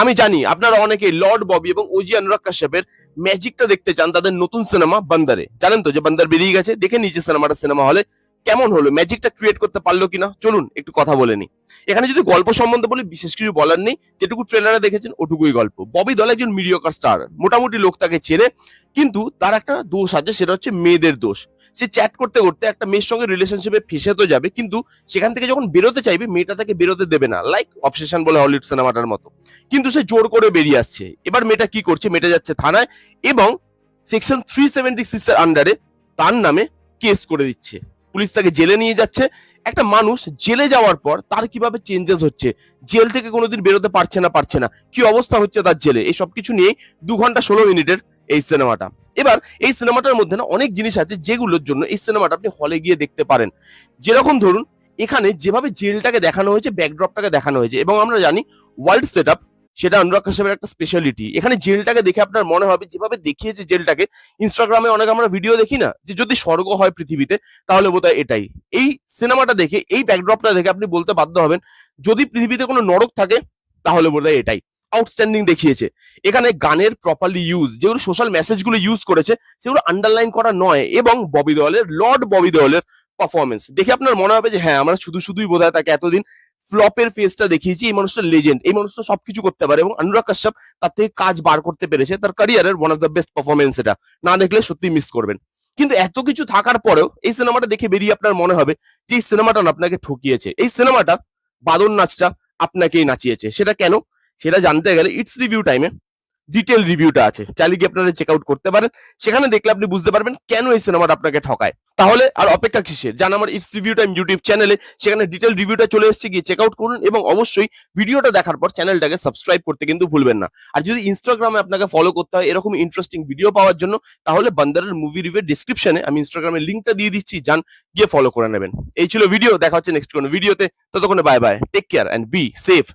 আমি জানি আপনারা অনেকে লর্ড ববি এবং ওজি অনুরাগ কাশ্যপের ম্যাজিকটা দেখতে চান তাদের নতুন সিনেমা বান্দারে। জানেন তো যে বান্দার বেরিয়ে গেছে, দেখে নিচে সিনেমাটা সিনেমা হলে কেমন হলো, ম্যাজিকটা ক্রিয়েট করতে পারলো কিনা, চলুন একটু কথা বলে নি। এখানে যদি গল্প সম্বন্ধে বলি বিশেষ কিছু বলার নেই, যেটুকু ট্রেলারে দেখেছেন ওটুকুই গল্প। ববি দল একজন মিডিয়কার স্টার, মোটামুটি লোক তাকে চেনে, কিন্তু তার একটা দোষ আছে, সেটা হচ্ছে মেয়েদের দোষ। সে চ্যাট করতে করতে একটা মেয়ের সঙ্গে রিলেশনশিপে ফেসে তো যাবে, কিন্তু সেখান থেকে যখন বেরোতে চাইবে মেয়েটা তাকে বেরোতে দেবে না, লাইক অবসেশন বলে হলিউড সিনেমাটার মতো। কিন্তু সে জোর করে বেরিয়ে আসছে। এবার মেয়েটা কি করছে, মেয়েটা যাচ্ছে থানায় এবং সেকশন 376 এর আন্ডারে তার নামে কেস করে দিচ্ছে। পুলিশ তাকে জেলে নিয়ে যাচ্ছে। একটা মানুষ জেলে যাওয়ার পর তার কিভাবে চেঞ্জেস হচ্ছে, জেল থেকে কোনোদিন বেরোতে পারছে না, কি অবস্থা হচ্ছে তার জেলে, এই সব কিছু নিয়েই 2 ঘন্টা 16 মিনিটের এই সিনেমাটা। এবার এই সিনেমাটার মধ্যে না অনেক জিনিস আছে যেগুলোর জন্য এই সিনেমাটা আপনি হলে গিয়ে দেখতে পারেন। যেরকম ধরুন, এখানে যেভাবে জেলটাকে দেখানো হয়েছে, ব্যাকড্রপটাকে দেখানো হয়েছে, এবং আমরা জানি ওয়ার্ল্ড সেট আপ, সেটা অনুরাগ কাশ্যপের একটা স্পেশালিটি। এখানে জেলটাকে দেখে আপনার মনে হবে যেভাবে দেখিয়েছে জেলটাকে, ইনস্টাগ্রামে অনেক আমরা ভিডিও দেখি না, যে যদি স্বর্গ হয় পৃথিবীতে তাহলে বোধহয় এটাই। এই সিনেমাটা দেখে, এই ব্যাকড্রপটা দেখে আপনি বলতে বাধ্য হবেন যদি পৃথিবীতে কোনো নরক থাকে তাহলে বোধহয় এটাই। আউটস্ট্যান্ডিং দেখিয়েছে। এখানে গানের প্রপারলি ইউজ, যেগুলো সোশ্যাল মেসেজগুলো ইউজ করেছে সেগুলো আন্ডারলাইন করা নয়, এবং ববি দেওয়ালের, লর্ড ববি দেওয়ালের পারফরমেন্স দেখে আপনার মনে হবে যে হ্যাঁ, আমরা শুধুই বোধহয় তাকে এতদিন ফ্লপের ফেসটা দেখিয়েছি, এই মানুষটা লেজেন্ড, এই মানুষটা সবকিছু করতে পারে, এবং অনুরাগ কাশ্যপ তার থেকে কাজ বার করতে পেরেছে। তার ক্যারিয়ারের one of the best performance এটা, না দেখলে সত্যি মিস করবেন। কিন্তু এত কিছু থাকার পরেও এই সিনেমাটা দেখে বেরিয়ে আপনার মনে হবে যে এই সিনেমাটা না আপনাকে ঠকিয়েছে। এই সিনেমাটা বাদর নাচটা আপনাকেই নাচিয়েছে। সেটা কেন, সেটা জানতে গেলে ইটস রিভিউ টাইমে ডিটেল রিভিউটা আছে, চাইলে গিয়ে আপনারা চেক আউট করতে পারেন। সেখানে দেখলে আপনি বুঝতে পারবেন কেন এই সিনেমাটা আপনাকে ঠকায়। তাহলে আর অপেক্ষা কিসের, জান আমার ইটস রিভিউ টাইম ইউটিউব চ্যানেলে, সেখানে ডিটেল রিভিউটা চলে এসেছে, গিয়ে চেক আউট করুন, এবং অবশ্যই ভিডিওটা দেখার পর চ্যানেলটাকে সাবস্ক্রাইব করতে কিন্তু ভুলবেন না। আর যদি ইনস্টাগ্রামে আপনাকে ফলো করতে হয় এরকম ইন্টারেস্টিং ভিডিও পাওয়ার জন্য, তাহলে বান্দারের মুভি রিভিউ ডিসক্রিপশনে আমি ইনস্টাগ্রামের লিঙ্কটা দিয়ে দিচ্ছি, যান গিয়ে ফলো করে নেবেন। এই ছিল ভিডিও, দেখা হচ্ছে নেক্সট কোনো ভিডিওতে। ততক্ষণে bye bye, take care and be safe.